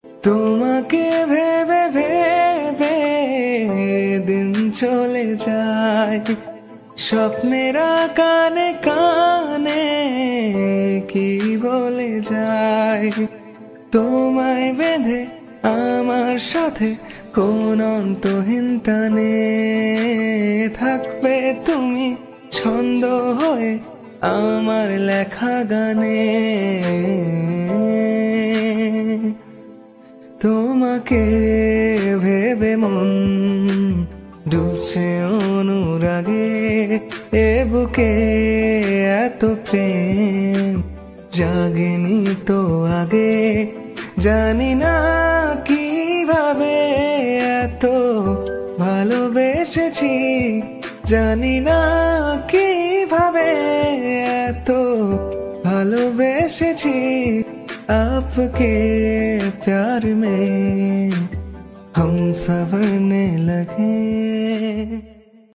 তোমাকে ভেবে ভেবে দিন চলে যায়, স্বপ্নের কানে কানে কি বলে যায়। তোমায় বেঁধে আমার সাথে কোন অন্তহীন টানে থাকবে তুমি ছন্দ হয়ে আমার লেখা গানে। তোমাকে ভেবে মন ডুবছে অনুরাগে, এ বুকে এত প্রেম জাগেনি তো আগে। জানি না কিভাবে এত ভালোবেসেছি, জানি না কিভাবে এত ভালোবেসেছি। आपके प्यार में हम संवरने लगे।